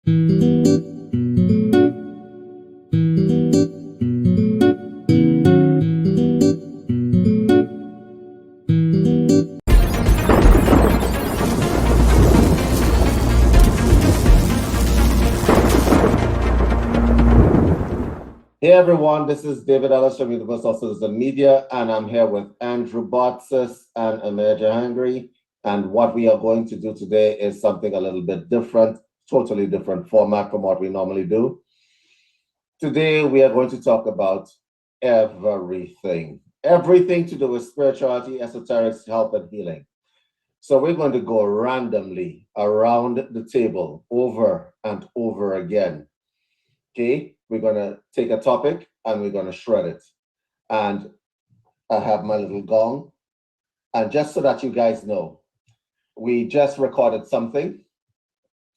Hey everyone, this is David Ellis from Universal Citizen Media, and I'm here with Andrew Botsis and Amir Jahangiri. And what we are going to do today is something a little bit different, totally different format from what we normally do. Today, we are going to talk about everything to do with spirituality, esoterics, health, and healing. So we're going to go randomly around the table over and over again. Okay? We're going to take a topic and we're going to shred it. And I have my little gong. And just so that you guys know, we just recorded something.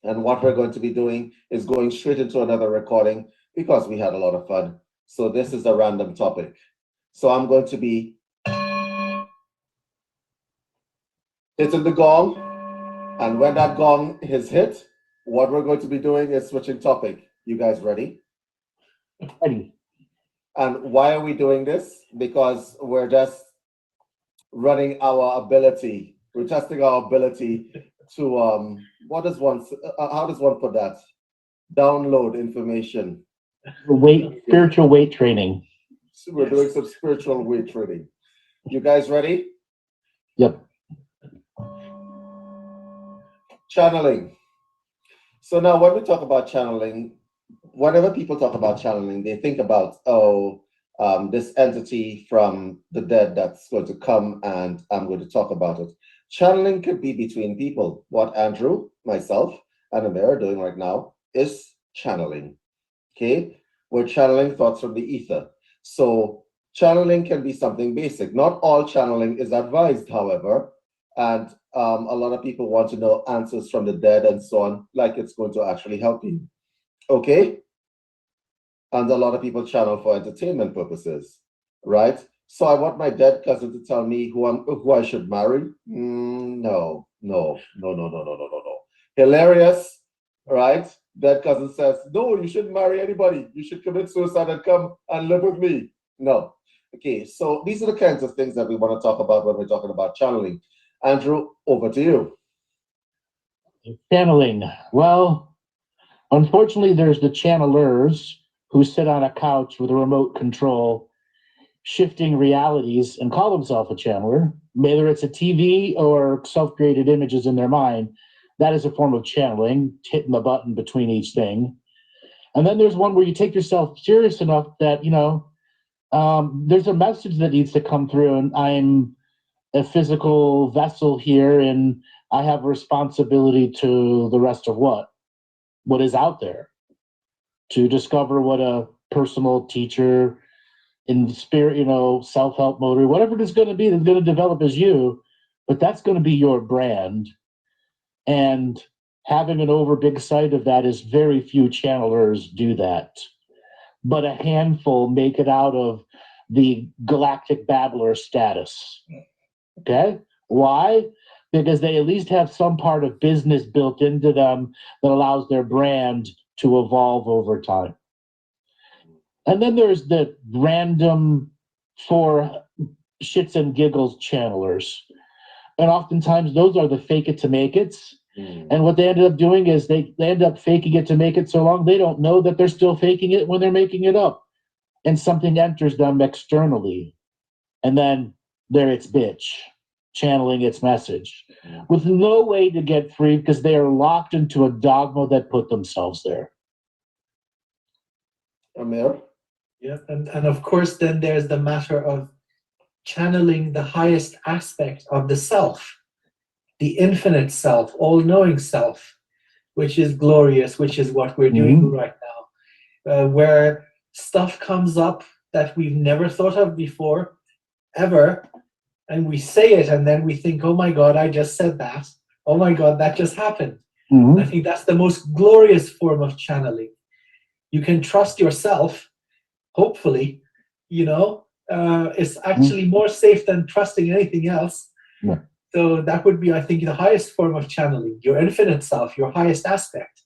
And what we're going to be doing is going straight into another recording because we had a lot of fun. So this is a random topic. So I'm going to be hitting the gong. And when that gong is hit, what we're going to be doing is switching topic. You guys ready? Ready. And why are we doing this? Because we're just running our ability. We're testing our ability to how does one put that? Download information. Spiritual weight training. So we're doing some spiritual weight training. You guys ready? Yep. Channeling. So now when we talk about channeling, whenever people talk about channeling, they think about, this entity from the dead that's going to come and I'm going to talk about it. Channeling could be between people. What Andrew, myself, and Amir are doing right now is channeling. Okay? We're channeling thoughts from the ether. So channeling can be something basic. Not all channeling is advised, however, and a lot of people want to know answers from the dead and so on, like it's going to actually help you. Okay? And a lot of people channel for entertainment purposes, right? So I want my dead cousin to tell me who I should marry. No. Hilarious, right? Dead cousin says, no, you shouldn't marry anybody. You should commit suicide and come and live with me. No. Okay, so these are the kinds of things that we want to talk about when we're talking about channeling. Andrew, over to you. Channeling. Well, unfortunately, there's the channelers who sit on a couch with a remote control, shifting realities and call themselves a channeler, whether it's a TV or self-created images in their mind. That is a form of channeling, hitting the button between each thing. And then there's one where you take yourself serious enough that, there's a message that needs to come through, and I'm a physical vessel here, and I have a responsibility to the rest of what is out there, to discover what a personal teacher in the spirit, self-help mode, or whatever it is going to be that's going to develop as you, but that's going to be your brand. And having an over big sight of that is very few channelers do that. But a handful make it out of the galactic babbler status. Okay? Why? Because they at least have some part of business built into them that allows their brand to evolve over time. And then there's the random for shits and giggles channelers. And oftentimes those are the fake it to make it. And what they ended up doing is they end up faking it to make it so long they don't know that they're still faking it when they're making it up. And something enters them externally. And then there it's bitch, channeling its message. With no way to get free because they are locked into a dogma that put themselves there. Amir? Yeah, and of course then there's the matter of channeling the highest aspect of the self, the infinite self, all-knowing self, which is glorious, which is what we're doing right now, where stuff comes up that we've never thought of before, ever, and we say it and then we think, oh my God, I just said that. Oh my God, that just happened. I think that's the most glorious form of channeling. You can trust yourself, hopefully, it's actually more safe than trusting anything else. Yeah. So that would be, I think, the highest form of channeling, your infinite self, your highest aspect.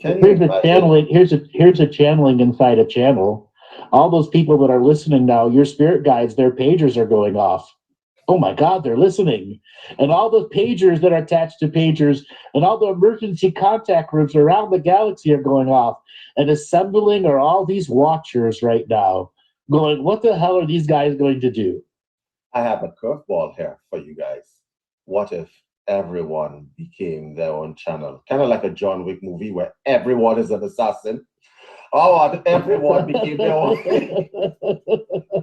Can you Here's a imagine? channeling. Here's a channeling inside a channel. All those people that are listening now, your spirit guides, their pagers are going off. Oh my God, they're listening. And all the pagers that are attached to pagers and all the emergency contact groups around the galaxy are going off. And assembling are all these watchers right now going, what the hell are these guys going to do? I have a curveball here for you guys. What if everyone became their own channel? Kind of like a John Wick movie where everyone is an assassin. Oh, and everyone became their own.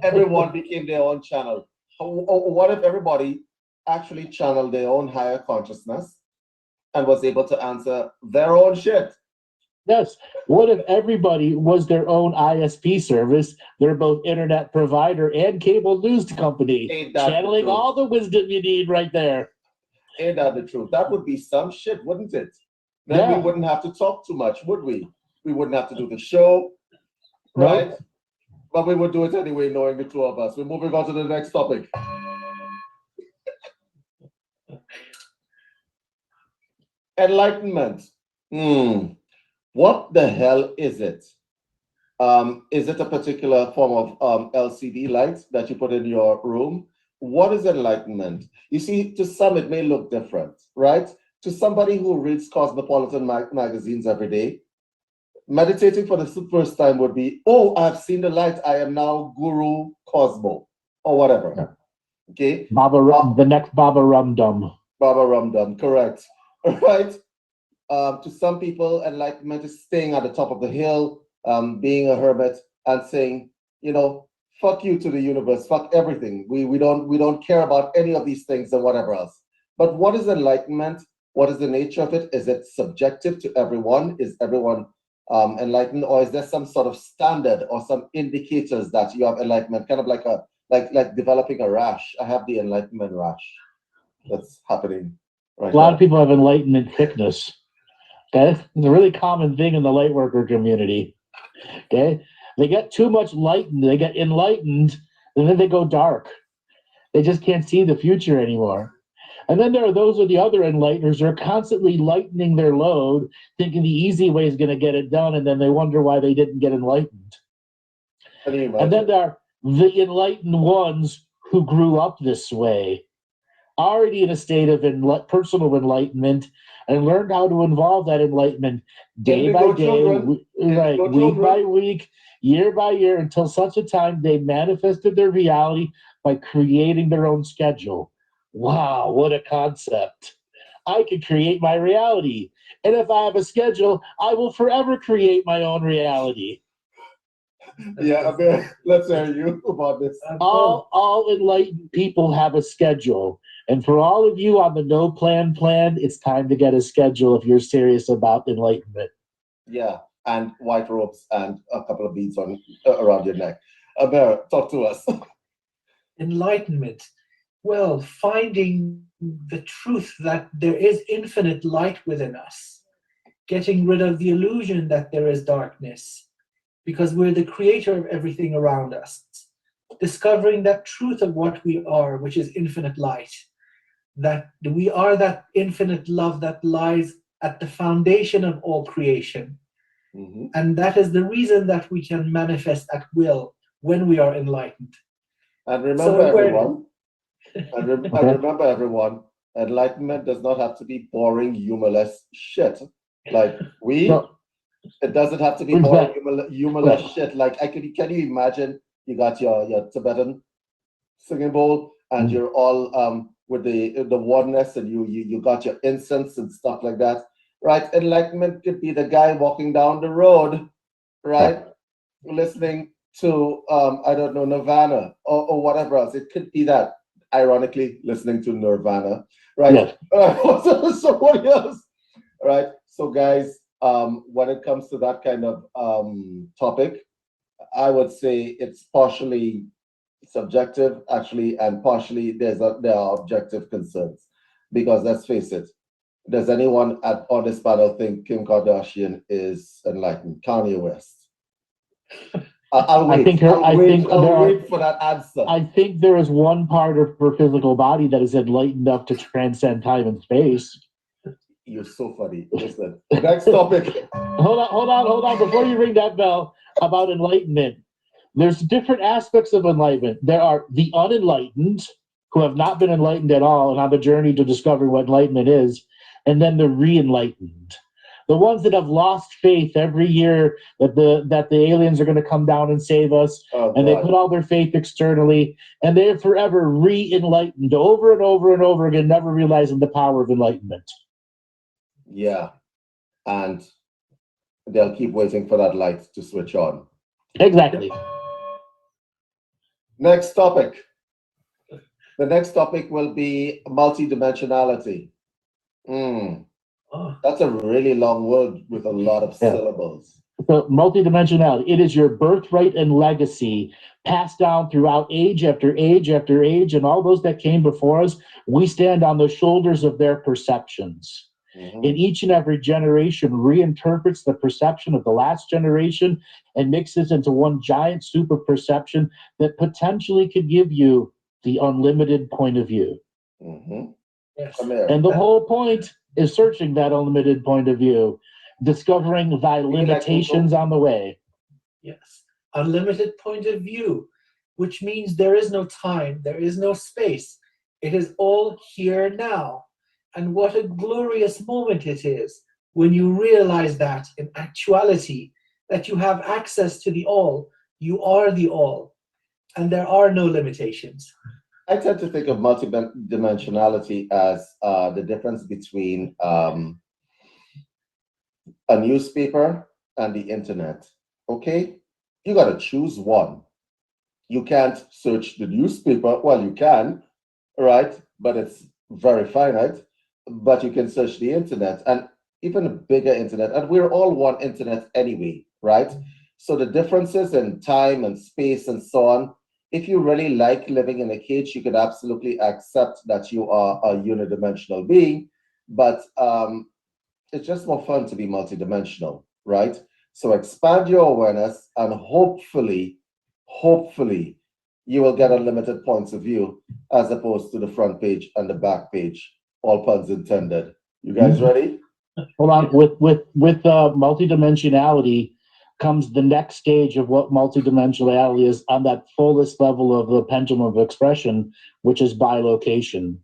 Everyone became their own channel. What if everybody actually channeled their own higher consciousness and was able to answer their own shit? Yes. What if everybody was their own ISP service? They're both internet provider and cable news company, Ain't that the channeling truth? all the wisdom you need right there. Ain't that the truth? That would be some shit, wouldn't it? Then we Yeah. wouldn't have to talk too much, would we? We wouldn't have to do the show, Nope. right? But we would do it anyway, knowing the two of us. We're moving on to the next topic. Enlightenment. What the hell is it? Is it a particular form of LCD light that you put in your room? What is enlightenment? You see, to some it may look different, right? To somebody who reads Cosmopolitan magazines every day, meditating for the first time would be, oh, I've seen the light. I am now Guru Cosmo, or whatever. Okay? The next Baba Rum Dum. Baba Rum Dum, correct. Right? To some people, enlightenment is staying at the top of the hill, being a hermit, and saying, you know, fuck you to the universe, fuck everything. We don't care about any of these things and whatever else. But what is enlightenment? What is the nature of it? Is it subjective to everyone? Is everyone enlightened, or is there some sort of standard or some indicators that you have enlightenment? Kind of like like developing a rash. I have the enlightenment rash that's happening right now. A lot of people have enlightenment thickness. Okay, it's a really common thing in the light worker community. Okay, they get too much lightened, they get enlightened, and then they go dark. They just can't see the future anymore. And then there are those of the other enlighteners who are constantly lightening their load, thinking the easy way is going to get it done, and then they wonder why they didn't get enlightened. And then there are the enlightened ones who grew up this way, already in a state of personal enlightenment, and learned how to involve that enlightenment day by day, week by week, year by year, until such a time they manifested their reality by creating their own schedule. Wow, what a concept. I can create my reality. And if I have a schedule, I will forever create my own reality. Yeah, let's hear you about this. All enlightened people have a schedule. And for all of you on the no plan, it's time to get a schedule if you're serious about enlightenment. Yeah, and white ropes and a couple of beads around your neck. Aber, talk to us. Enlightenment. Well, finding the truth that there is infinite light within us, getting rid of the illusion that there is darkness, because we're the creator of everything around us, discovering that truth of what we are, which is infinite light, that we are that infinite love that lies at the foundation of all creation. Mm-hmm. And that is the reason that we can manifest at will when we are enlightened. And remember, everyone, remember, everyone, enlightenment does not have to be boring, humorless shit. Like it doesn't have to be boring, humorless shit. Like can you imagine you got your Tibetan singing bowl and you're all with the oneness, and you got your incense and stuff like that, right? Enlightenment could be the guy walking down the road, right, listening to I don't know, Nirvana or whatever else. It could be that, ironically, listening to Nirvana, right? Yes. Somebody else, right? So guys, when it comes to that kind of topic, I would say it's partially subjective, actually, and partially there are objective concerns. Because let's face it, does anyone on this panel think Kim Kardashian is enlightened? Kanye West? I'll wait. I'll wait for that answer. I think there is one part of her physical body that is enlightened enough to transcend time and space. You're so funny. Listen, next topic. Hold on. Before you ring that bell about enlightenment, there's different aspects of enlightenment. There are the unenlightened who have not been enlightened at all and on the journey to discovering what enlightenment is, and then the re-enlightened. The ones that have lost faith every year that the aliens are going to come down and save us, and they put all their faith externally, and they're forever re-enlightened over and over and over again, never realizing the power of enlightenment. Yeah, and they'll keep waiting for that light to switch on. Exactly. Next topic. The next topic will be multidimensionality. That's a really long word with a lot of syllables. So multidimensionality, it is your birthright and legacy passed down throughout age after age after age, and all those that came before us, we stand on the shoulders of their perceptions. In each and every generation reinterprets the perception of the last generation and mixes into one giant super perception that potentially could give you the unlimited point of view. Yes. And the whole point is searching that unlimited point of view, discovering thy limitations on the way. Yes. Unlimited point of view, which means there is no time, there is no space. It is all here now. And what a glorious moment it is when you realize that in actuality, that you have access to the all. You are the all. And there are no limitations. I tend to think of multidimensionality as the difference between a newspaper and the internet. Okay? You got to choose one. You can't search the newspaper. Well, you can, right? But it's very finite. But you can search the internet, and even a bigger internet. And we're all one internet anyway, right? So the differences in time and space and so on, if you really like living in a cage, you could absolutely accept that you are a unidimensional being, but it's just more fun to be multidimensional, right? So expand your awareness, and hopefully, you will get unlimited points of view as opposed to the front page and the back page. All puns intended. You guys ready? Hold on. With multidimensionality comes the next stage of what multidimensionality is on that fullest level of the pendulum of expression, which is bilocation.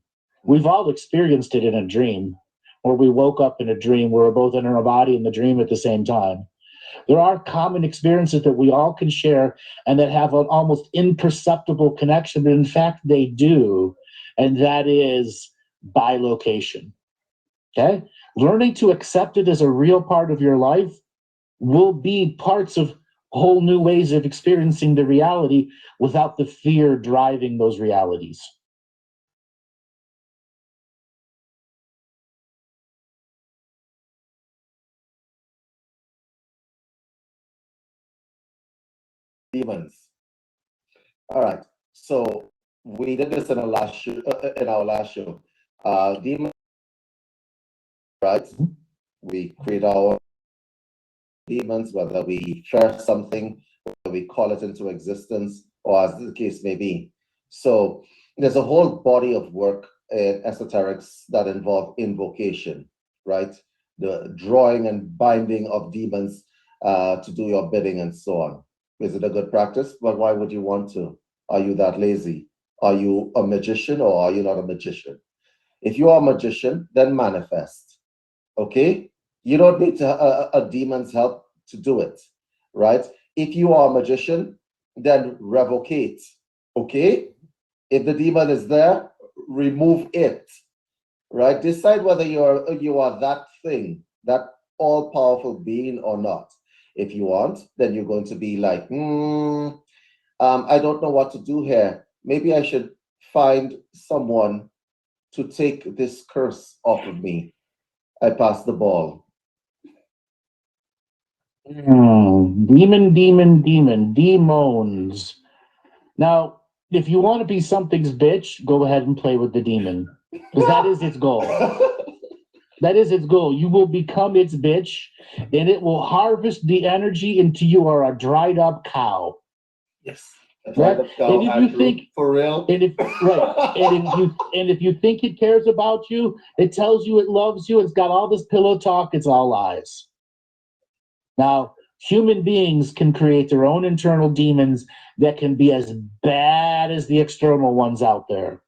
We've all experienced it in a dream, or we woke up in a dream where we're both in our body and the dream at the same time. There are common experiences that we all can share and that have an almost imperceptible connection, but in fact they do, and that is bilocation. Okay? Learning to accept it as a real part of your life will be parts of whole new ways of experiencing the reality without the fear driving those realities. Demons. All right. So we did this in our last show. Demons, right? We create our demons, whether we share something, whether we call it into existence, or as the case may be. So there's a whole body of work in esoterics that involve invocation, right? The drawing and binding of demons to do your bidding and so on. Is it a good practice? But why would you want to? Are you that lazy? Are you a magician or are you not a magician? If you are a magician, then manifest. Okay? You don't need a demon's help to do it, right? If you are a magician, then revocate. Okay? If the demon is there, remove it. Right? Decide whether you are that thing, that all-powerful being or not. If you want, then you're going to be like, I don't know what to do here. Maybe I should find someone to take this curse off of me. I pass the ball. Demons. Now, if you want to be something's bitch, go ahead and play with the demon, because that is its goal. That is its goal. You will become its bitch, and it will harvest the energy until you are a dried up cow. Yes. Try to cow, And if you Andrew, think, for real. and if right, and if you think it cares about you, it tells you it loves you. It's got all this pillow talk. It's all lies. Now, human beings can create their own internal demons that can be as bad as the external ones out there.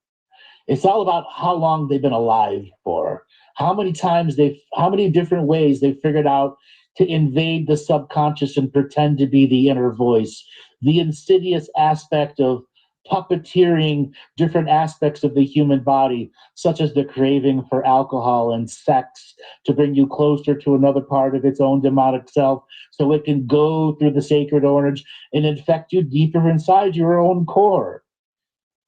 It's all about how long they've been alive for, how many different ways they've figured out to invade the subconscious and pretend to be the inner voice, the insidious aspect of puppeteering different aspects of the human body, such as the craving for alcohol and sex to bring you closer to another part of its own demonic self so it can go through the sacred orange and infect you deeper inside your own core.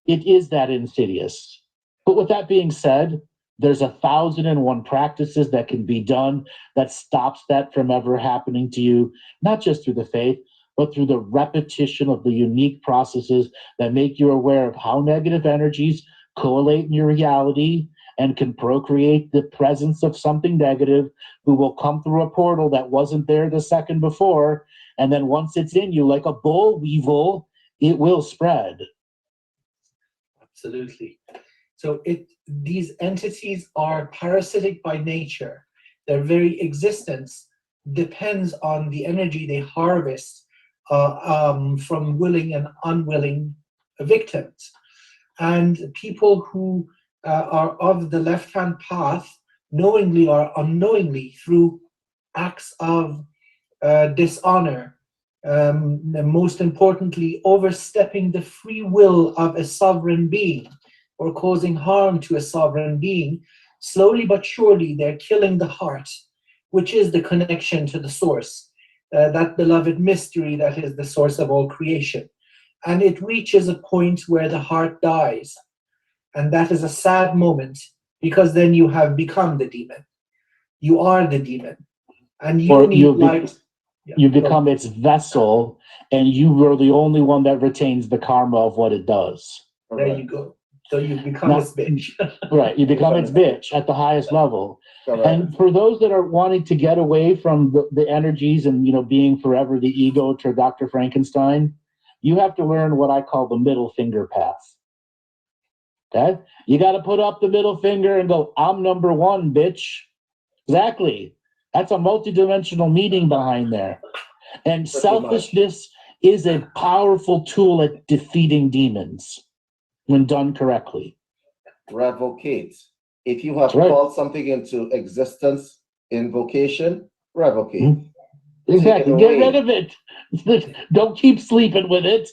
It is that insidious. But with that being said, there's 1,001 practices that can be done that stops that from ever happening to you, not just through the faith, but through the repetition of the unique processes that make you aware of how negative energies correlate in your reality and can procreate the presence of something negative who will come through a portal that wasn't there the second before. And then once it's in you, like a boll weevil, it will spread. Absolutely. So these entities are parasitic by nature. Their very existence depends on the energy they harvest from willing and unwilling victims. And people who are of the left-hand path, knowingly or unknowingly, through acts of dishonor, most importantly, overstepping the free will of a sovereign being or causing harm to a sovereign being, slowly but surely they're killing the heart, which is the connection to the source, that beloved mystery that is the source of all creation. And it reaches a point where the heart dies. And that is a sad moment, because then you have become the demon. You are the demon. And you need light. You become its vessel, and you are the only one that retains the karma of what it does. There you go. So you become its bitch. Right, you become its bitch at the highest level. Correct. And for those that are wanting to get away from the energies and being forever the ego to Dr. Frankenstein, you have to learn what I call the middle finger path. Okay? You got to put up the middle finger and go, I'm number one, bitch. Exactly. That's a multidimensional meaning behind there. And selfishness is a powerful tool at defeating demons when done correctly. Revocate. If you have called something into existence, invocation, revocate. Mm-hmm. Exactly. Get rid of it. Don't keep sleeping with it.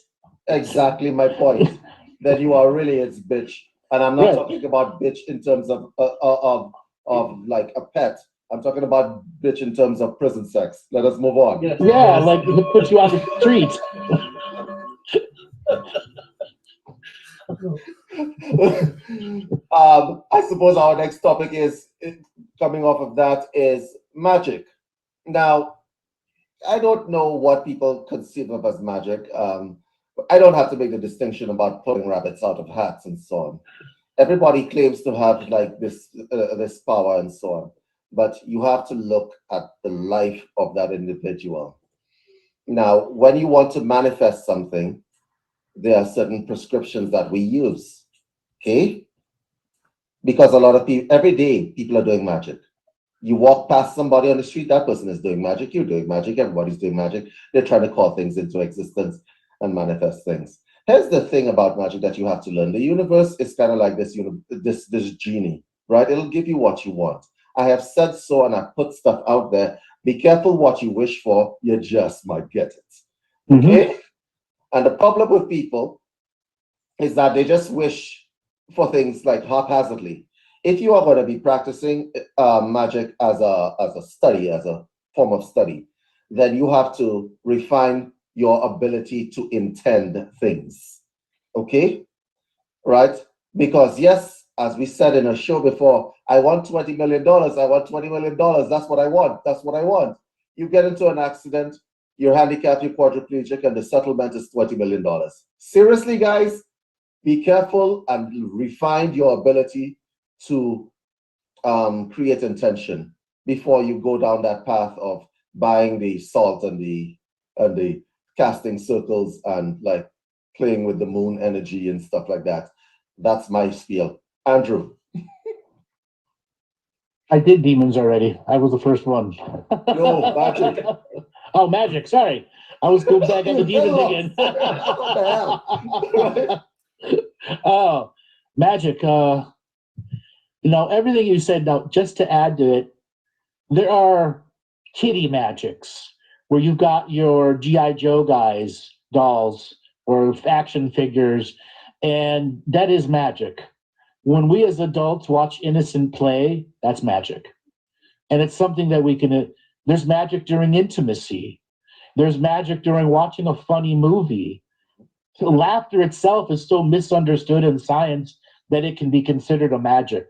Exactly my point. That you are really its bitch. And I'm not talking about bitch in terms of like a pet. I'm talking about bitch in terms of prison sex. Let us move on. Yes. Yeah, like put you on the street. I suppose our next topic is coming off of that is magic. Now, I don't know what people conceive of as magic. I don't have to make the distinction about pulling rabbits out of hats and so on. Everybody claims to have like this power and so on, but you have to look at the life of that individual. Now, when you want to manifest something, there are certain prescriptions that we use, okay? Because a lot of people, every day, people are doing magic. You walk past somebody on the street, that person is doing magic, you're doing magic, everybody's doing magic. They're trying to call things into existence and manifest things. Here's the thing about magic that you have to learn. The universe is kind of like this genie, right? It'll give you what you want. I have said so, and I put stuff out there. Be careful what you wish for, you just might get it, okay? Mm-hmm. And the problem with people is that they just wish for things like haphazardly. If you are going to be practicing magic as a study, as a form of study, then you have to refine your ability to intend things, okay? Right? Because yes, as we said in a show before, I want $20 million, I want $20 million, that's what I want, that's what I want. You get into an accident, you're handicapped, you're quadriplegic, and the settlement is $20 million. Seriously, guys, be careful and refine your ability to create intention before you go down that path of buying the salt and the casting circles and like playing with the moon energy and stuff like that. That's my spiel. Andrew. I did demons already. I was the first one. No, magic. Oh, magic. Sorry. I was going back on the demons again. What the hell? Oh, magic. Everything you said, now, just to add to it, there are kitty magics where you've got your G.I. Joe guys, dolls, or action figures, and that is magic. When we as adults watch innocent play, that's magic. And it's something that we can, there's magic during intimacy. There's magic during watching a funny movie. So laughter itself is so misunderstood in science that it can be considered a magic.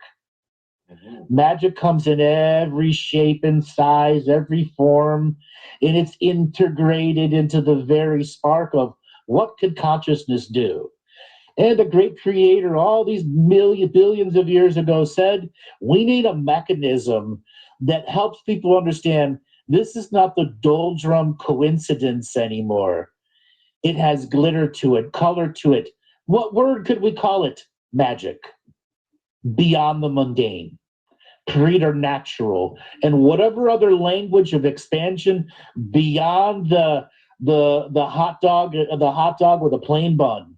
Magic comes in every shape and size, every form, and it's integrated into the very spark of what could consciousness do? And the great creator, all these billions of years ago, said, we need a mechanism that helps people understand this is not the doldrum coincidence anymore. It has glitter to it, color to it. What word could we call it? Magic. Beyond the mundane, preternatural, and whatever other language of expansion beyond the hot dog with a plain bun.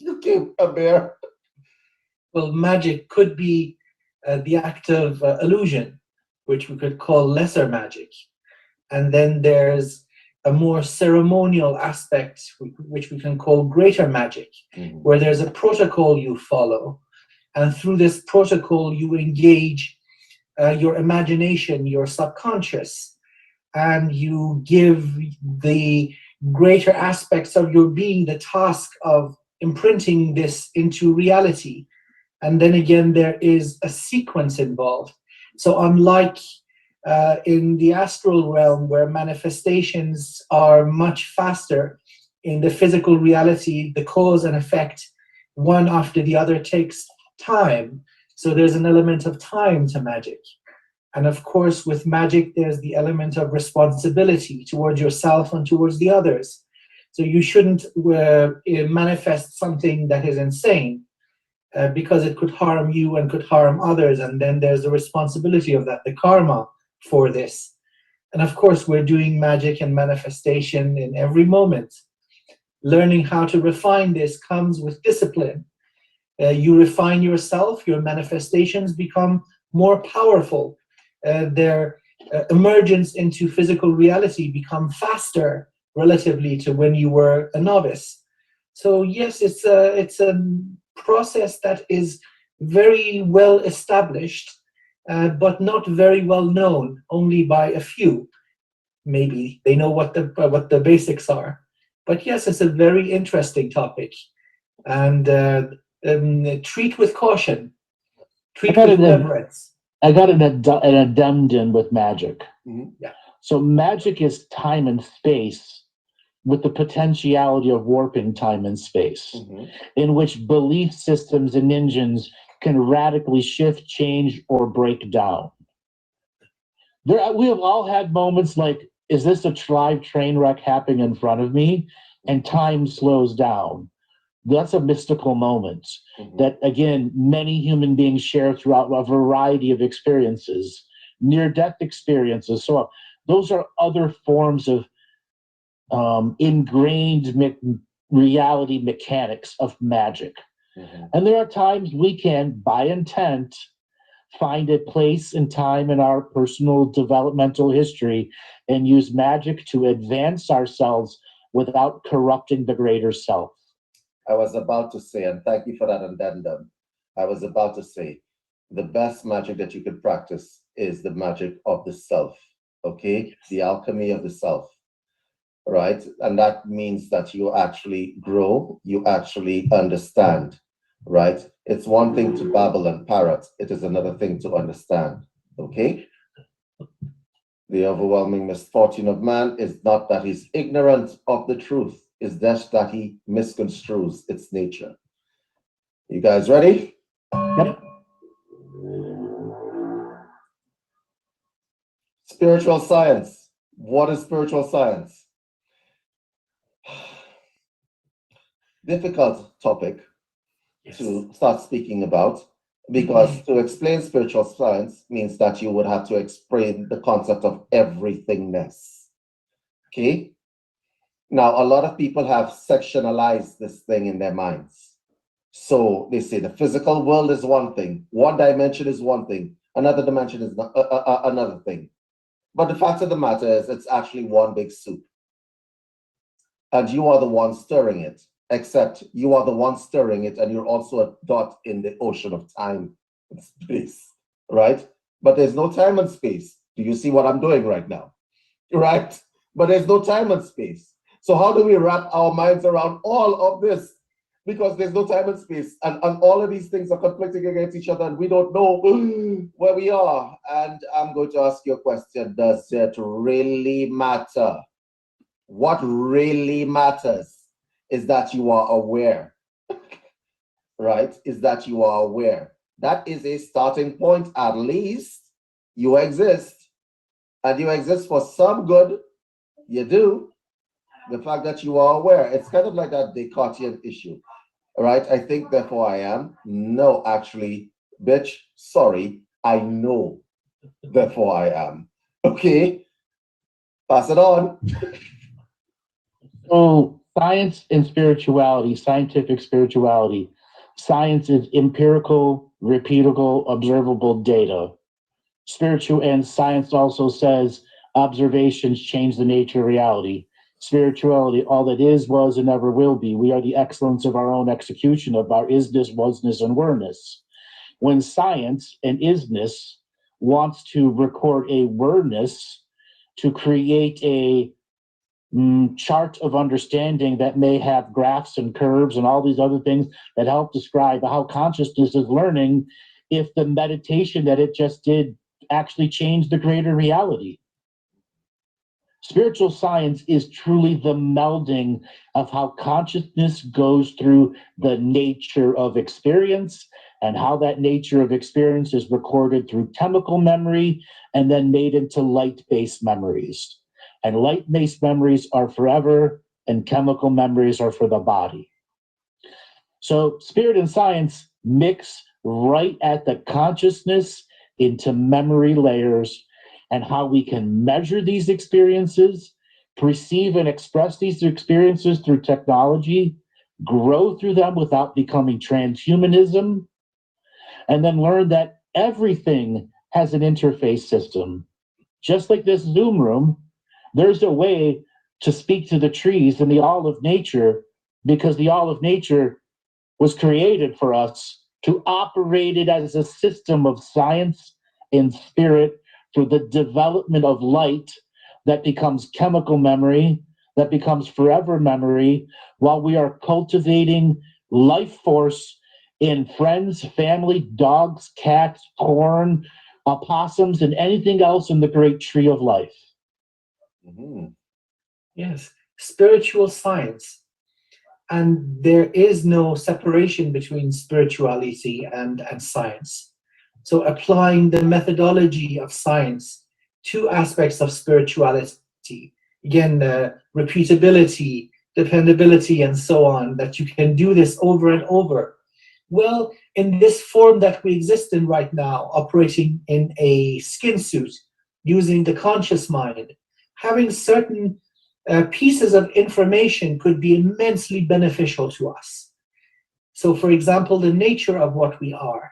Okay, a bear. Well, magic could be the act of illusion, which we could call lesser magic. And then there's a more ceremonial aspect, which we can call greater magic, where there's a protocol you follow. And through this protocol, you engage your imagination, your subconscious, and you give the greater aspects of your being the task of imprinting this into reality. And then again, there is a sequence involved. So unlike in the astral realm, where manifestations are much faster, in the physical reality, the cause and effect, one after the other, takes time. So there's an element of time to magic. And of course, with magic, there's the element of responsibility towards yourself and towards the others. So you shouldn't manifest something that is insane, because it could harm you and could harm others. And then there's the responsibility of that, the karma for this. And of course, we're doing magic and manifestation in every moment. Learning how to refine this comes with discipline. You refine yourself, your manifestations become more powerful. Their emergence into physical reality become faster relatively to when you were a novice. So yes, it's a process that is very well established, but not very well known, only by a few. Maybe they know what the basics are. But yes, it's a very interesting topic, and treat with caution, treat with reverence. I got an addendum with magic. Mm-hmm. Yeah. So magic is time and space with the potentiality of warping time and space, in which belief systems and engines can radically shift, change, or break down. We have all had moments like, is this a live train wreck happening in front of me? And time slows down. That's a mystical moment that, again, many human beings share throughout a variety of experiences, near-death experiences. So those are other forms of ingrained reality mechanics of magic. And there are times we can, by intent, find a place and time in our personal developmental history and use magic to advance ourselves without corrupting the greater self. I was about to say, and thank you for that addendum. I was about to say, the best magic that you could practice is the magic of the self, okay? The alchemy of the self, right? And that means that you actually grow, you actually understand, right? It's one thing to babble and parrot, it is another thing to understand, okay? The overwhelming misfortune of man is not that he's ignorant of the truth, it's just that he misconstrues its nature. You guys ready? Yep. Spiritual science. What is spiritual science? difficult topic Yes. to start speaking about, because to explain spiritual science means that you would have to explain the concept of everythingness. Okay? Now, a lot of people have sectionalized this thing in their minds. So they say the physical world is one thing, one dimension is one thing, another dimension is another thing. But the fact of the matter is, it's actually one big soup. And you are the one stirring it, except you are the one stirring it, and you're also a dot in the ocean of time and space, right? But there's no time and space. Do you see what I'm doing right now? Right? But there's no time and space. So how do we wrap our minds around all of this? Because there's no time and space, and all of these things are conflicting against each other, and we don't know where we are. And I'm going to ask you a question. Does it really matter? What really matters is that you are aware, right? Is that you are aware. That is a starting point. At least you exist, and you exist for some good. You do. The fact that you are aware, it's kind of like that Descartesian issue, right? I think, therefore I am. No, actually, bitch, sorry, I know, therefore I am. Okay, pass it on. So science and spirituality, scientific spirituality. Science is empirical, repeatable, observable data. Spiritual and science also says observations change the nature of reality. Spirituality, all it is, was, and never will be. We are the excellence of our own execution of our isness, wasness, and werness. When science and isness wants to record a werness, to create a chart of understanding that may have graphs and curves and all these other things that help describe how consciousness is learning, if the meditation that it just did actually changed the greater reality. Spiritual science is truly the melding of how consciousness goes through the nature of experience, and how that nature of experience is recorded through chemical memory and then made into light-based memories. And light-based memories are forever, and chemical memories are for the body. So spirit and science mix right at the consciousness into memory layers, and how we can measure these experiences, perceive and express these experiences through technology, grow through them without becoming transhumanism, and then learn that everything has an interface system. Just like this Zoom room, there's a way to speak to the trees and the all of nature, because the all of nature was created for us to operate it as a system of science and spirit for the development of light that becomes chemical memory, that becomes forever memory, while we are cultivating life force in friends, family, dogs, cats, corn, opossums, and anything else in the great tree of life. Mm-hmm. Yes, spiritual science. And there is no separation between spirituality and science. So applying the methodology of science to aspects of spirituality, again, repeatability, dependability, and so on, that you can do this over and over. Well, in this form that we exist in right now, operating in a skin suit, using the conscious mind, having certain pieces of information could be immensely beneficial to us. So, for example, the nature of what we are.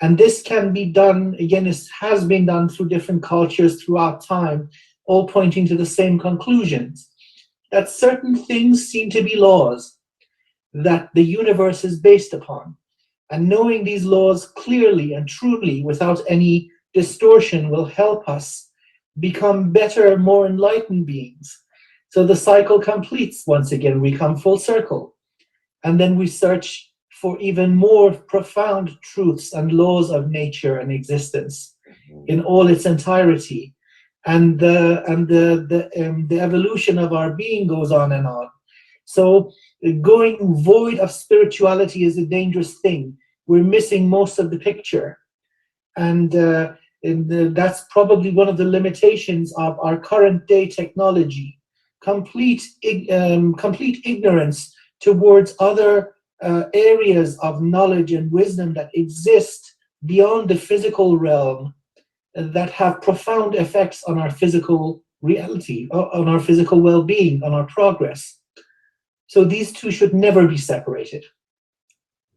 And this can be done, again, it has been done through different cultures throughout time, all pointing to the same conclusions, that certain things seem to be laws that the universe is based upon. And knowing these laws clearly and truly without any distortion will help us become better, more enlightened beings. So the cycle completes once again, we come full circle. And then we search for even more profound truths and laws of nature and existence in all its entirety. And the evolution of our being goes on and on. So going void of spirituality is a dangerous thing. We're missing most of the picture. And that's probably one of the limitations of our current day technology. Complete ignorance towards other areas of knowledge and wisdom that exist beyond the physical realm that have profound effects on our physical reality, on our physical well-being, on our progress. So these two should never be separated.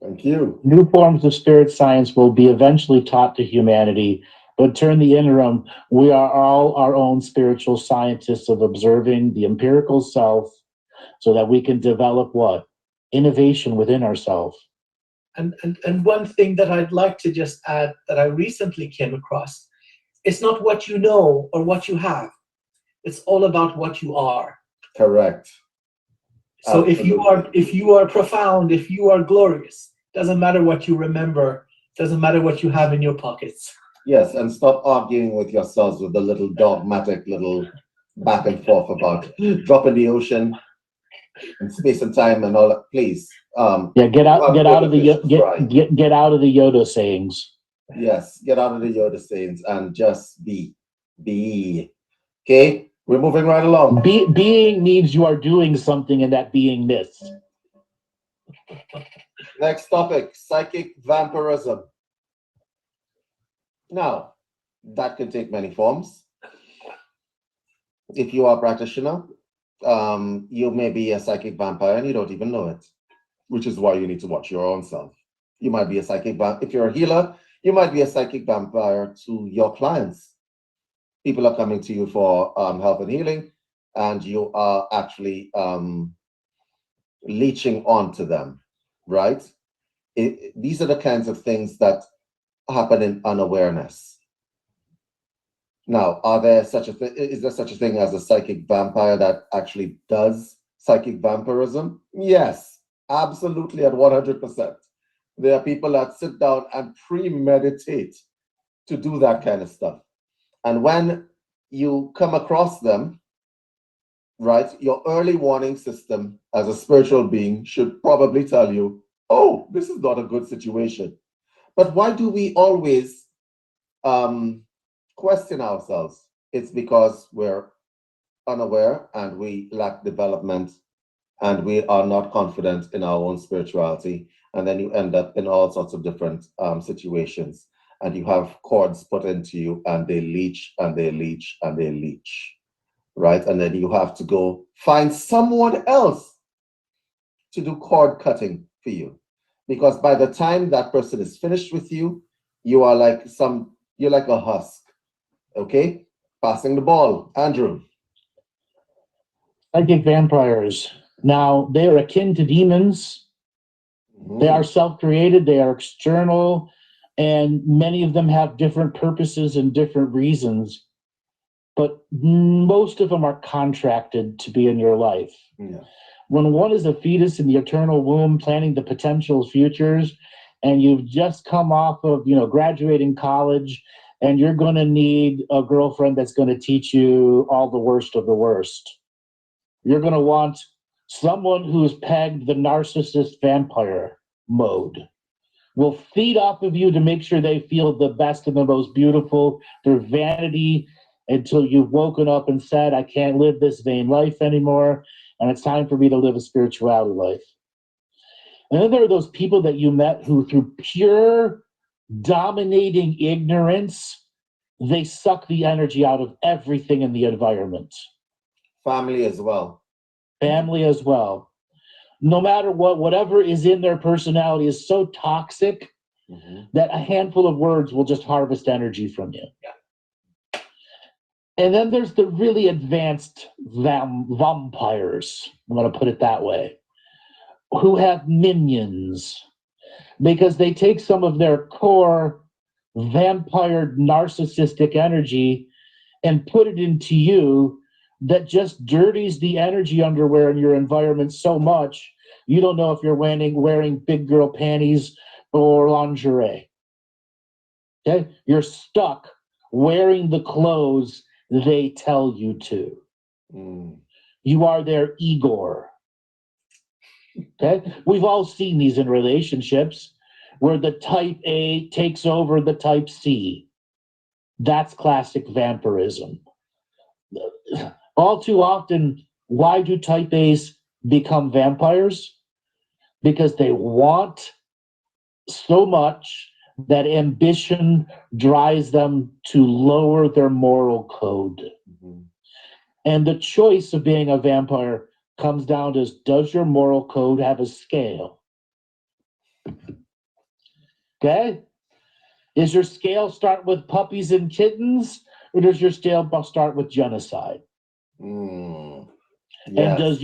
Thank you. New forms of spirit science will be eventually taught to humanity, but during the interim, we are all our own spiritual scientists of observing the empirical self so that we can develop what? Innovation within ourselves. And one thing that I'd like to just add that I recently came across, it's not what you know or what you have. It's all about what you are. Correct. So Absolutely. if you are profound, if you are glorious, doesn't matter what you remember, doesn't matter what you have in your pockets. Yes, and stop arguing with yourselves with the little dogmatic little back and forth about drop in the ocean and space and time and all that. Please. Yeah, get out of the get out of the Yoda sayings. Yes, get out of the Yoda sayings and just be. Be. Okay, we're moving right along. Being means you are doing something in that beingness. Next topic, psychic vampirism. Now, that can take many forms. If you are a practitioner, you may be a psychic vampire and you don't even know it, which is why you need to watch your own self. You might be a psychic vampire. If you're a healer, you might be a psychic vampire to your clients. People are coming to you for help and healing, and you are actually leeching onto them, right? These are the kinds of things that happen in unawareness. Now, is there such a thing as a psychic vampire that actually does psychic vampirism? Yes, absolutely, at 100%. There are people that sit down and premeditate to do that kind of stuff. And when you come across them, right, your early warning system as a spiritual being should probably tell you, oh, this is not a good situation. But why do we always question ourselves? It's because we're unaware and we lack development and we are not confident in our own spirituality. And then you end up in all sorts of different situations. And you have cords put into you and they leech and they leech and they leech, right? And then you have to go find someone else to do cord cutting for you. Because by the time that person is finished with you, you are like you're like a husk. Okay? Passing the ball. Andrew. Psychic vampires. Now, they are akin to demons. They are self-created, they are external, and many of them have different purposes and different reasons. But most of them are contracted to be in your life. Yeah. When one is a fetus in the eternal womb, planning the potential futures, and you've just come off of, graduating college, and you're going to need a girlfriend that's going to teach you all the worst of the worst. You're going to want someone who's pegged the narcissist vampire mode. Will feed off of you to make sure they feel the best and the most beautiful, their vanity, until you've woken up and said, I can't live this vain life anymore, and it's time for me to live a spirituality life. And then there are those people that you met who, through pure dominating ignorance, they suck the energy out of everything in the environment. Family as well. Family as well. No matter whatever is in their personality is so toxic that a handful of words will just harvest energy from you. Yeah. And then there's the really advanced vampires, I'm going to put it that way, who have minions because they take some of their core vampire narcissistic energy and put it into you that just dirties the energy underwear in your environment so much you don't know if you're wearing big girl panties or lingerie. Okay? You're stuck wearing the clothes they tell you to. You are their Igor. Okay? We've all seen these in relationships where the type A takes over the type C. That's classic vampirism. All too often, why do type A's become vampires? because they want so much that ambition drives them to lower their moral code. Mm-hmm. And the choice of being a vampire comes down to, does your moral code have a scale? Okay? Does your scale start with puppies and kittens, or does your scale start with genocide? Mm. And Yes.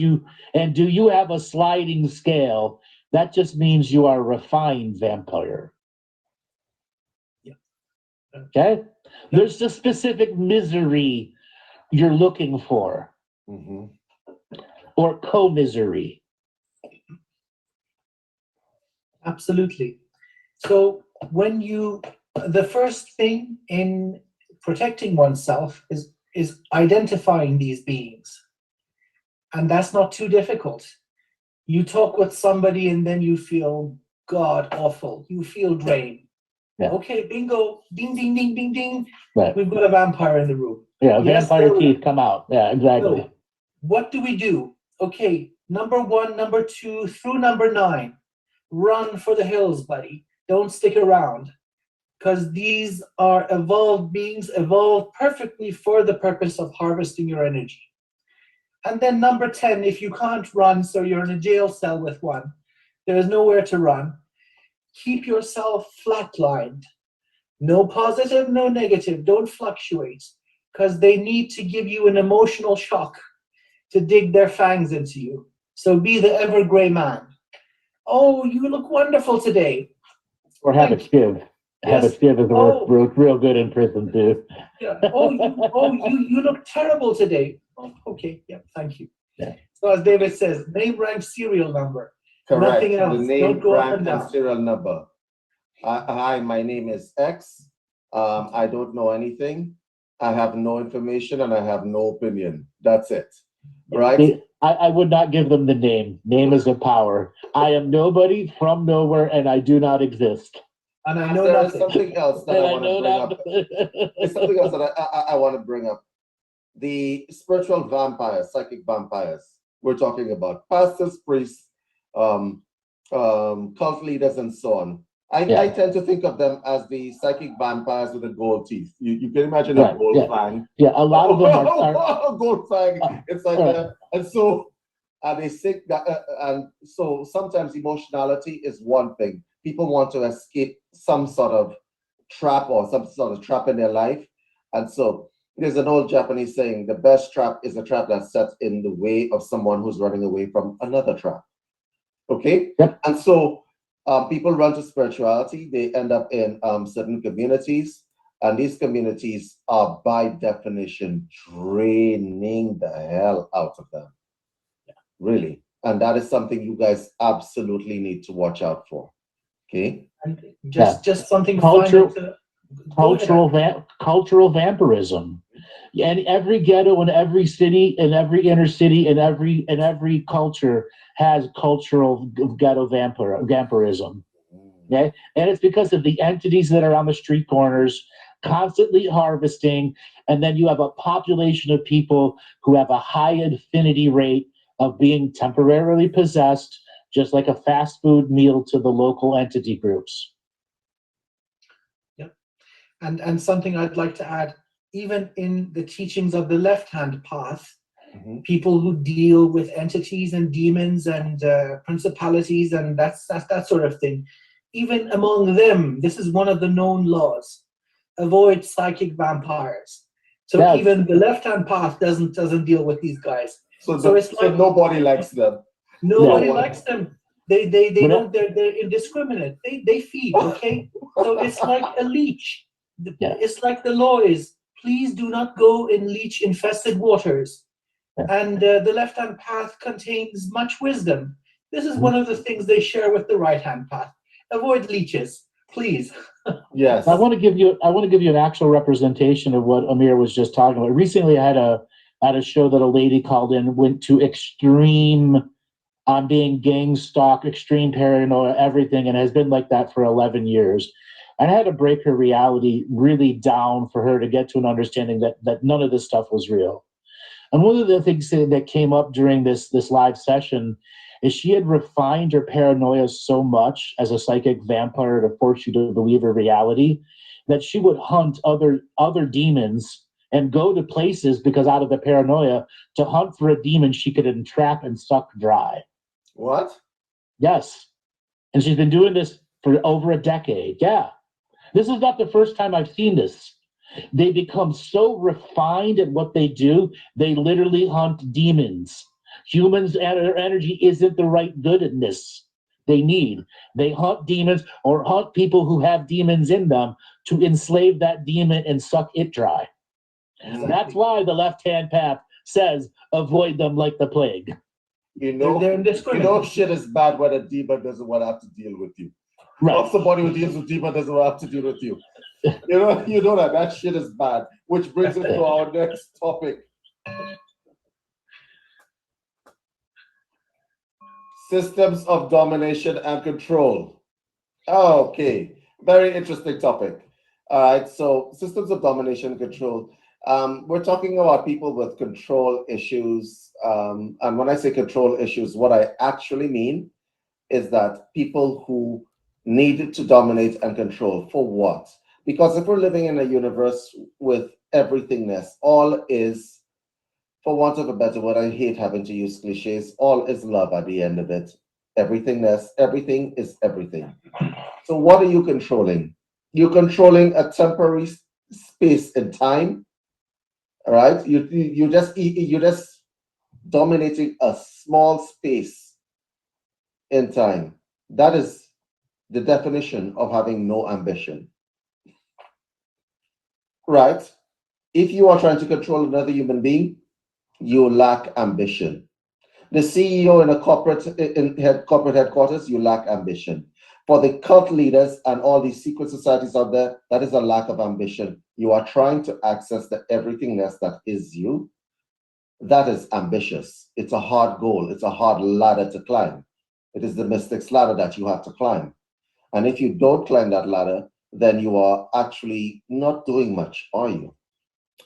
do you have a sliding scale? That just means you are a refined vampire. Okay? There's the specific misery you're looking for, Mm-hmm. or co-misery. Absolutely. So the first thing in protecting oneself is identifying these beings. And that's not too difficult. You talk with somebody and then you feel god awful. You feel drained. Yeah. Okay, bingo, ding, ding, ding, ding, ding. Right. We've got a vampire in the room. Yeah, Yes, vampire teeth come out. Yeah, exactly. So, what do we do? Okay, number 1, number 2, through number 9. Run for the hills, buddy. Don't stick around. Because these are evolved beings, evolved perfectly for the purpose of harvesting your energy. And then number 10, if you can't run, so you're in a jail cell with one, there is nowhere to run, keep yourself flatlined. No positive, no negative. Don't fluctuate, because they need to give you an emotional shock to dig their fangs into you. So be the ever gray man. Oh, you look wonderful today. Or habits give. Habits give is real good in prison too. Yeah. You look terrible today. Oh, okay. Yeah. Thank you. Yeah. So as David says, name, rank, serial number. Correct. Nothing else. The name, Don't go up rank, and and down. serial number. Hi, my name is X. I don't know anything. I have no information and I have no opinion. That's it. Right? I would not give them the name. Name is a power. I am nobody from nowhere and I do not exist. And I know there nothing. is something else that I want to bring up. There's something else that I want to bring up. The spiritual vampires, psychic vampires. We're talking about pastors, priests, cult leaders, and so on. I tend to think of them as the psychic vampires with the gold teeth. You can imagine a gold fang. Yeah, a lot of them are gold fang. It's like that. And so they think that, and so sometimes emotionality is one thing. People want to escape some sort of trap or some sort of trap in their life. And so there's an old Japanese saying, the best trap is a trap that's set in the way of someone who's running away from another trap. Okay? Yep. And so people run to spirituality. They end up in certain communities. And these communities are, by definition, draining the hell out of them. Yeah. Really. And that is something you guys absolutely need to watch out for. Okay? And just something cultural cultural vampirism. And every ghetto in every city, in every inner city, in every culture has cultural ghetto vampirism. Okay? And it's because of the entities that are on the street corners constantly harvesting, and then you have a population of people who have a high affinity rate of being temporarily possessed, just like a fast food meal to the local entity groups. Yep. And something I'd like to add, even in the teachings of the left-hand path, people who deal with entities and demons and principalities and that sort of thing, even among them, this is one of the known laws: avoid psychic vampires. So even the left-hand path doesn't deal with these guys. So it's like nobody likes them. Nobody likes them. They don't. They're indiscriminate. They feed. Okay. So it's like a leech. It's like the law is: please do not go in leech-infested waters. And the left-hand path contains much wisdom. This is one of the things they share with the right-hand path. Avoid leeches, please. Yes. I want to give you an actual representation of what Amir was just talking about. Recently, I had a show that a lady called in, went to extreme on being gang stalked, extreme paranoia, everything, and has been like that for 11 years. And I had to break her reality really down for her to get to an understanding that none of this stuff was real. And one of the things that came up during this live session is she had refined her paranoia so much as a psychic vampire to force you to believe her reality that she would hunt other demons and go to places because out of the paranoia to hunt for a demon she could entrap and suck dry. What? Yes. And she's been doing this for over a decade. Yeah. This is not the first time I've seen this. They become so refined at what they do, they literally hunt demons. Humans and their energy isn't the right goodness they need. They hunt demons or hunt people who have demons in them to enslave that demon and suck it dry. Exactly. That's why the left-hand path says avoid them like the plague. You know, They're you indiscriminate. know shit is bad when a demon doesn't want to have to deal with you. Right. Or somebody who deals with demon doesn't want to have to deal with you. You know that shit is bad. Which brings us to our next topic. Systems of domination and control. Okay, very interesting topic. All right, so systems of domination and control. We're talking about people with control issues. And when I say control issues, what I actually mean is that people who need to dominate and control for what? Because if we're living in a universe with everythingness, all is, for want of a better word, I hate having to use cliches, all is love at the end of it. Everythingness, everything is everything. So what are you controlling? You're controlling a temporary space and time, all right? You just dominating a small space in time. That is the definition of having no ambition, right? If you are trying to control another human being, you lack ambition. The CEO in a corporate headquarters, you lack ambition. For the cult leaders and all these secret societies out there, that is a lack of ambition. You are trying to access the everythingness that is you. That is ambitious. It's a hard goal. It's a hard ladder to climb. It is the mystic's ladder that you have to climb. And if you don't climb that ladder, then you are actually not doing much, are you?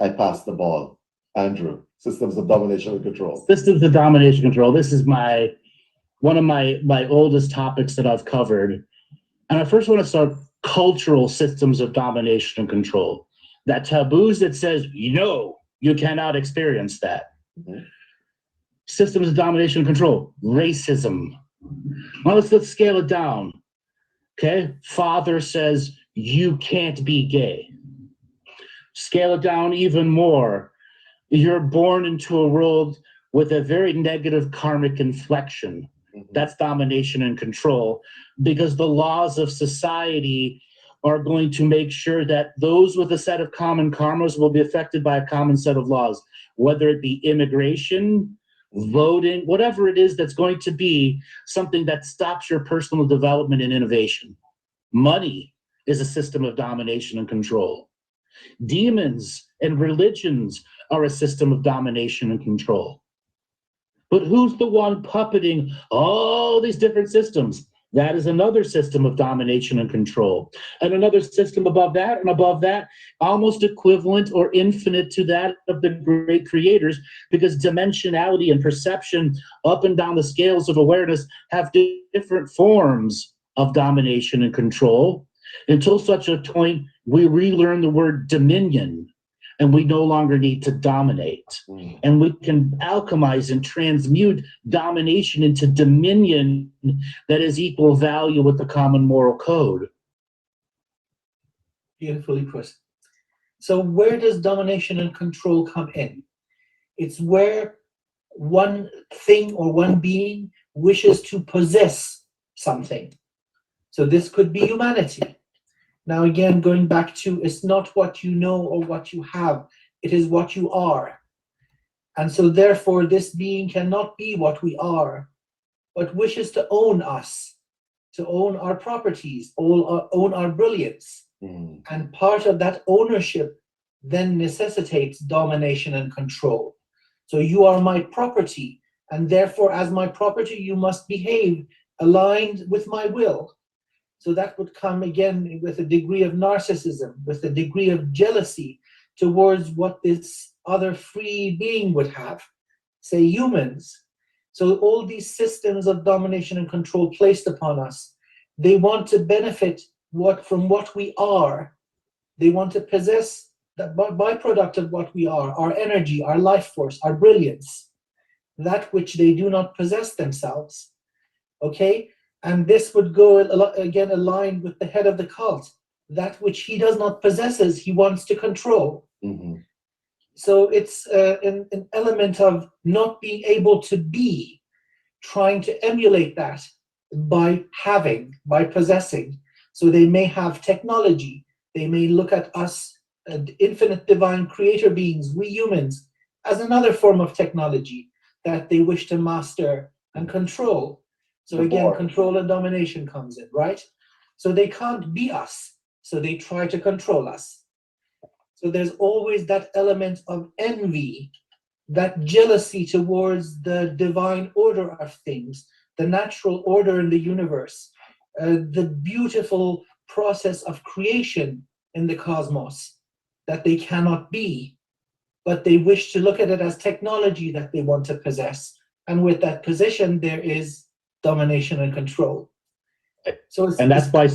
I pass the ball. Andrew, systems of domination and control. Systems of domination control. This is one of my oldest topics that I've covered. And I first want to start cultural systems of domination and control. That taboos that says, no, you cannot experience that. Mm-hmm. Systems of domination and control. Racism. Well, let's scale it down. Okay. Father says, you can't be gay. Scale it down even more. You're born into a world with a very negative karmic inflection. Mm-hmm. That's domination and control, because the laws of society are going to make sure that those with a set of common karmas will be affected by a common set of laws, whether it be immigration, voting, whatever it is that's going to be something that stops your personal development and innovation. Money is a system of domination and control. Demons and religions are a system of domination and control. But who's the one puppeting all these different systems? That is another system of domination and control. And another system above that, and above that, almost equivalent or infinite to that of the great creators, because dimensionality and perception up and down the scales of awareness have different forms of domination and control, until such a point we relearn the word dominion, and we no longer need to dominate. And we can alchemize and transmute domination into dominion that is equal value with the common moral code. Beautifully put. So where does domination and control come in? It's where one thing or one being wishes to possess something. So this could be humanity. Now, again, going back to, it's not what you know or what you have, it is what you are. And so therefore, this being cannot be what we are, but wishes to own us, to own our properties, own our brilliance. And part of that ownership then necessitates domination and control. So you are my property, and therefore, as my property, you must behave aligned with my will. So that would come again with a degree of narcissism, with a degree of jealousy towards what this other free being would have, say humans. So all these systems of domination and control placed upon us, they want to benefit from what we are. They want to possess the byproduct of what we are, our energy, our life force, our brilliance, that which they do not possess themselves. Okay? And this would go again aligned with the head of the cult. That which he does not possesses, he wants to control. Mm-hmm. So it's an element of not being able to be, trying to emulate that by having, by possessing. So they may have technology. They may look at us, infinite divine creator beings, we humans, as another form of technology that they wish to master and control. So again, control and domination comes in, right? So they can't be us, so they try to control us. So there's always that element of envy, that jealousy towards the divine order of things, the natural order in the universe, the beautiful process of creation in the cosmos that they cannot be, but they wish to look at it as technology that they want to possess. And with that position, there is domination and control. So that's why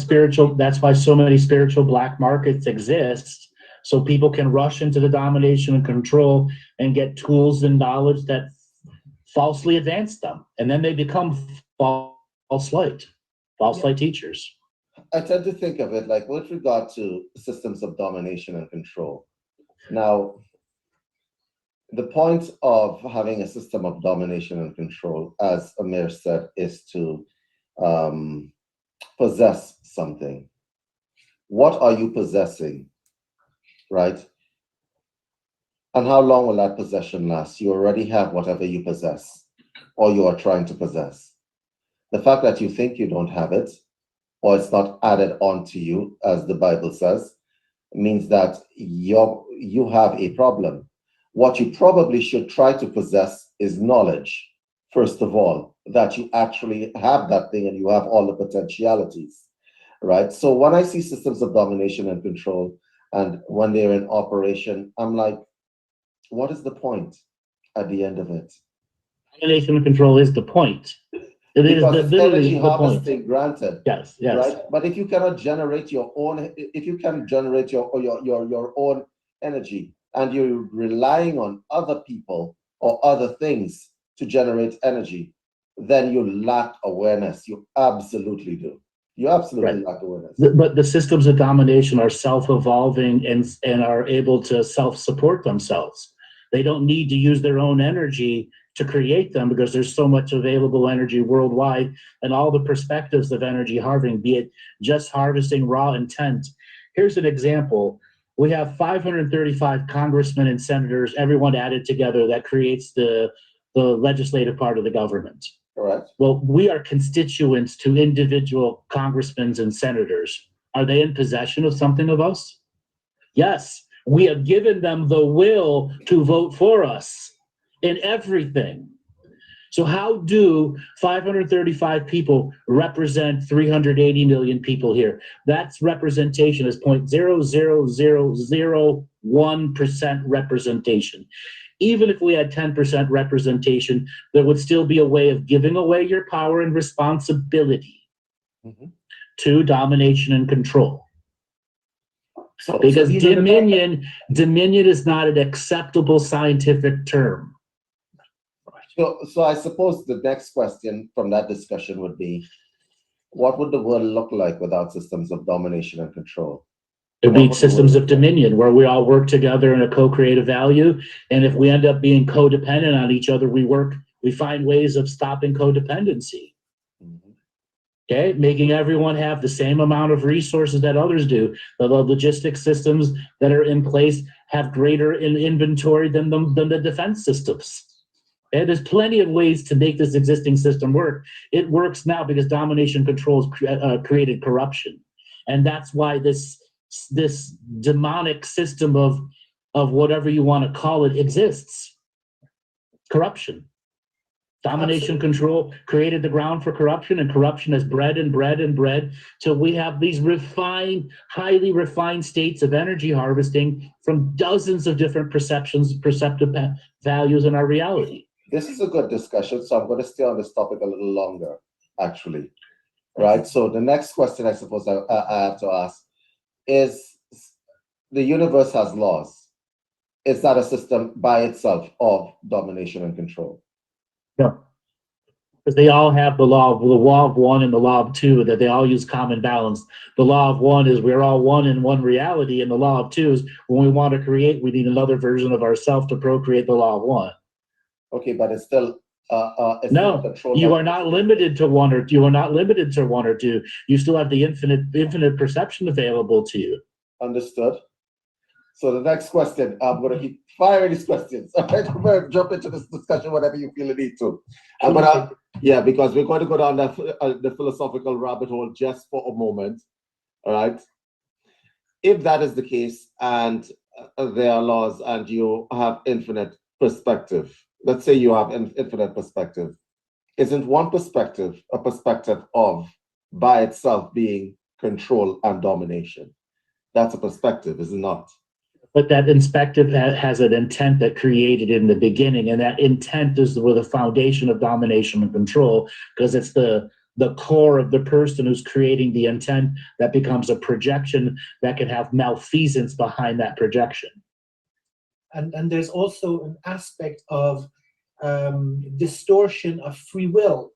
so many spiritual black markets exist. So people can rush into the domination and control and get tools and knowledge that falsely advance them. And then they become false light teachers. I tend to think of it like with regard to systems of domination and control. Now, the point of having a system of domination and control, as Amir said, is to possess something. What are you possessing, right? And how long will that possession last? You already have whatever you possess, or you are trying to possess. The fact that you think you don't have it, or it's not added on to you, as the Bible says, means that you have a problem. What you probably should try to possess is knowledge, first of all, that you actually have that thing and you have all the potentialities, right? So when I see systems of domination and control, and when they're in operation, I'm like, what is the point at the end of it? Domination and control is the point. It because is it's literally energy the point. harvesting, granted. Yes. Right? But if you cannot generate your own, if you can generate your own energy, and you're relying on other people or other things to generate energy, then you lack awareness. You absolutely do. You absolutely lack awareness. But the systems of domination are self-evolving and are able to self-support themselves. They don't need to use their own energy to create them because there's so much available energy worldwide and all the perspectives of energy harvesting, be it just harvesting raw intent. Here's an example. We have 535 congressmen and senators, everyone added together, that creates the legislative part of the government. Correct. Well, we are constituents to individual congressmen and senators. Are they in possession of something of us? Yes. We have given them the will to vote for us in everything. So how do 535 people represent 380 million people here? That's representation is 0.00001% representation. Even if we had 10% representation, there would still be a way of giving away your power and responsibility to domination and control. Because dominion is not an acceptable scientific term. So I suppose the next question from that discussion would be, what would the world look like without systems of domination and control? It would be systems of dominion where we all work together in a co-creative value. And if we end up being codependent on each other, we find ways of stopping codependency. Okay, making everyone have the same amount of resources that others do. The logistics systems that are in place have greater inventory than the defense systems. And there's plenty of ways to make this existing system work. It works now because domination controls created corruption. And that's why this demonic system of whatever you want to call it exists. Corruption. Domination control created the ground for corruption, and corruption has bred and bred and bred till we have these highly refined states of energy harvesting from dozens of different perceptive values in our reality. This is a good discussion, so I'm going to stay on this topic a little longer, actually. Right? So the next question I suppose I have to ask is, the universe has laws. Is that a system by itself of domination and control? No, because they all have the law of one and the law of two, that they all use common balance. The law of one is we're all one in one reality, and the law of two is when we want to create, we need another version of ourselves to procreate the law of one. Okay, but it's still no, control. You are not limited to one or two. You still have the infinite perception available to you. Understood. So the next question, I'm going to keep firing these questions. All right, I'm going to jump into this discussion whenever you feel the need to. Because we're going to go down the philosophical rabbit hole just for a moment. All right. If that is the case, and there are laws, and you have infinite perspective, let's say you have infinite perspective, isn't one perspective a perspective of by itself being control and domination? That's a perspective, is it not? But that perspective has an intent that created in the beginning, and that intent is the foundation of domination and control, because it's the core of the person who's creating the intent that becomes a projection that can have malfeasance behind that projection. And there's also an aspect of distortion of free will,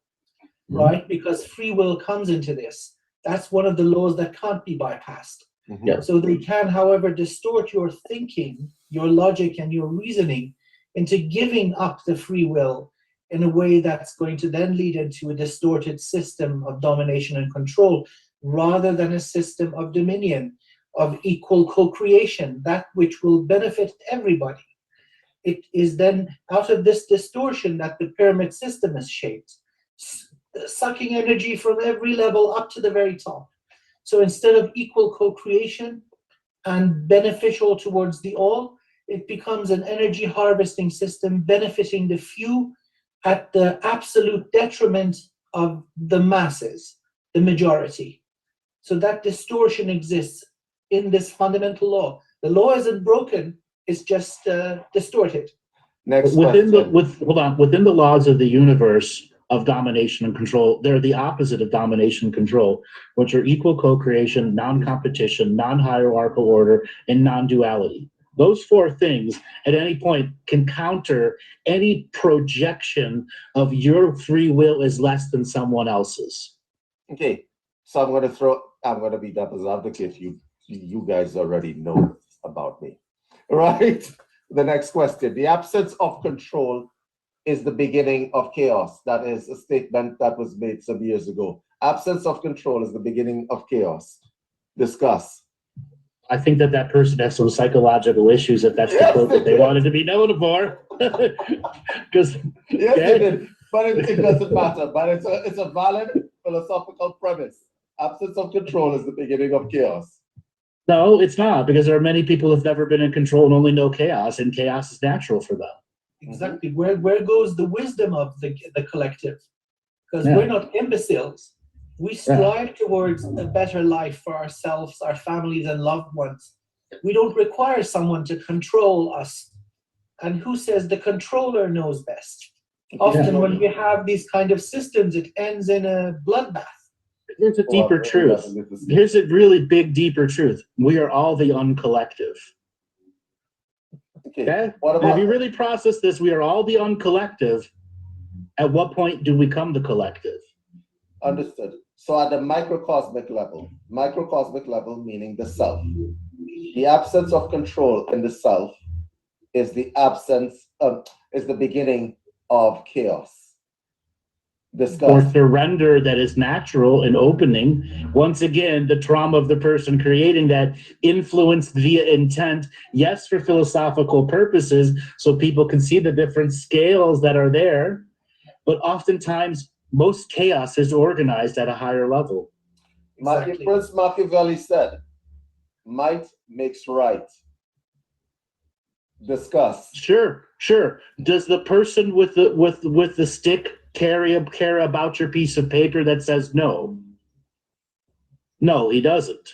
right? Because free will comes into this. That's one of the laws that can't be bypassed. Yes. So they can, however, distort your thinking, your logic, and your reasoning into giving up the free will in a way that's going to then lead into a distorted system of domination and control, rather than a system of dominion, of equal co-creation, that which will benefit everybody. It is then out of this distortion that the pyramid system is shaped, sucking energy from every level up to the very top. So instead of equal co-creation and beneficial towards the all, it becomes an energy harvesting system benefiting the few at the absolute detriment of the masses, the majority. So that distortion exists in this fundamental law. The law isn't broken, it's just distorted. Within the laws of the universe of domination and control, they're the opposite of domination and control, which are equal co-creation, non-competition, non-hierarchical order, and non-duality. Those four things at any point can counter any projection of your free will is less than someone else's. Okay, so I'm going to be devil's advocate. You guys already know about me, right? The next question: the absence of control is the beginning of chaos. That is a statement that was made some years ago. Absence of control is the beginning of chaos. Discuss. I think that person has some psychological issues if that's the quote that they wanted to be known for. Because yes, they did, but it doesn't matter. But it's a valid philosophical premise. Absence of control is the beginning of chaos. No, it's not, because there are many people who've never been in control and only know chaos, and chaos is natural for them. Exactly. Where goes the wisdom of the collective? Because we're not imbeciles. We strive towards a better life for ourselves, our families, and loved ones. We don't require someone to control us. And who says the controller knows best? Often when we have these kind of systems, it ends in a bloodbath. Here's a deeper truth. Here's a really big, deeper truth. We are all the uncollective. Okay. And if you really process this, we are all the uncollective. At what point do we become the collective? Understood. So at the microcosmic level meaning the self, the absence of control in the self is the beginning of chaos. Discuss. Or surrender that is natural and opening. Once again, the trauma of the person creating that, influenced via intent, yes, for philosophical purposes, so people can see the different scales that are there. But oftentimes, most chaos is organized at a higher level. Exactly. Prince Machiavelli said, might makes right. Discuss. Sure. Does the person with the stick care about your piece of paper that says no? No, he doesn't.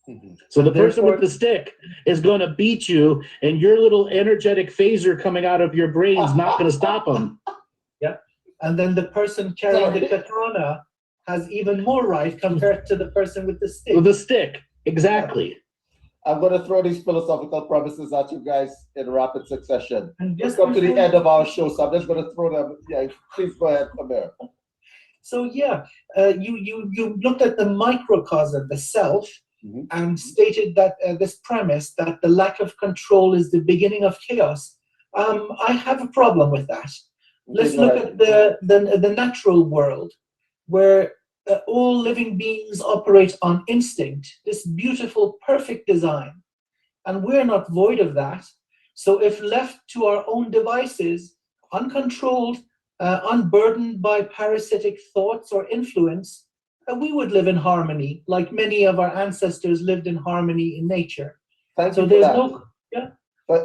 Mm-hmm. So the person with the stick is going to beat you, and your little energetic phaser coming out of your brain is not going to stop him. And then the person carrying the katana has even more right compared to the person with the stick. With the stick, exactly. I'm going to throw these philosophical premises at you guys in rapid succession. And Let's just come to the before- end of our show, so I'm just going to throw them. Yeah, please go ahead, Amir. So yeah, you looked at the microcosm, the self, Mhm. and stated that this premise that the lack of control is the beginning of chaos. I have a problem with that. Let's Go look ahead. at the natural world, where all living beings operate on instinct, this beautiful, perfect design. And we're not void of that. So if left to our own devices, uncontrolled, unburdened by parasitic thoughts or influence, we would live in harmony, like many of our ancestors lived in harmony in nature. Thank So you for there's that. no, yeah.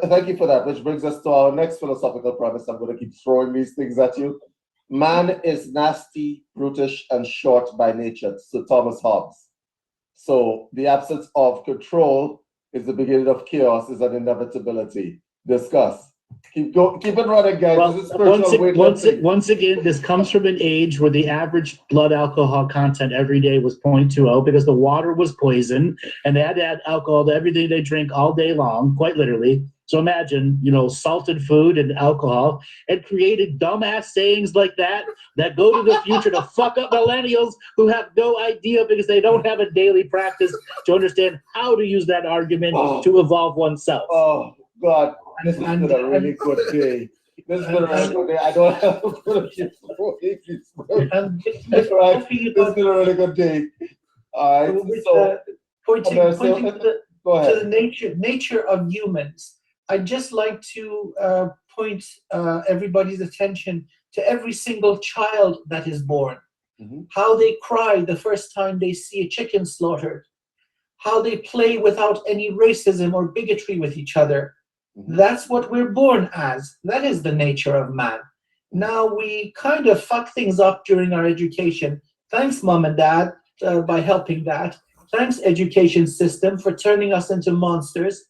Thank you for that, which brings us to our next philosophical premise. I'm going to keep throwing these things at you. Man is nasty, brutish, and short by nature. So Thomas Hobbes. So the absence of control is the beginning of chaos, is an inevitability. Discuss. Keep it running, guys. Well, This is spiritual weightlifting. once again, this comes from an age where the average blood alcohol content every day was 0.20 because the water was poison and they had to add alcohol to everything they drink all day long, quite literally. So imagine, salted food and alcohol, and created dumbass sayings like that go to the future to fuck up millennials who have no idea because they don't have a daily practice to understand how to use that argument to evolve oneself. Oh, God. This has been a really good day. This has been a really good day. I don't have to keep throwing these. That's right. This has been a really good day. All right. So, pointing go to ahead. the nature of humans, I'd just like to point everybody's attention to every single child that is born. Mm-hmm. How they cry the first time they see a chicken slaughtered. How they play without any racism or bigotry with each other. Mm-hmm. That's what we're born as. That is the nature of man. Now we kind of fuck things up during our education. Thanks, Mom and Dad, by helping that. Thanks, education system, for turning us into monsters.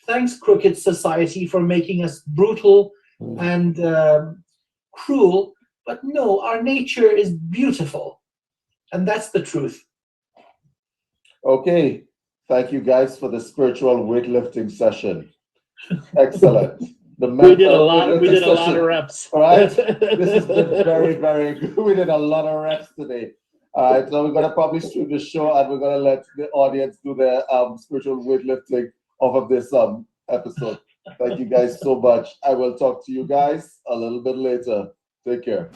Thanks, crooked society, for making us brutal and cruel. But no, our nature is beautiful. And that's the truth. Okay. Thank you guys for the spiritual weightlifting session. Excellent. We did a lot of reps. All right. This has been very, very good. We did a lot of reps today. All right. So we're going to probably stream the show and we're going to let the audience do their spiritual weightlifting off of this episode. Thank you guys so much. I will talk to you guys a little bit later. Take care.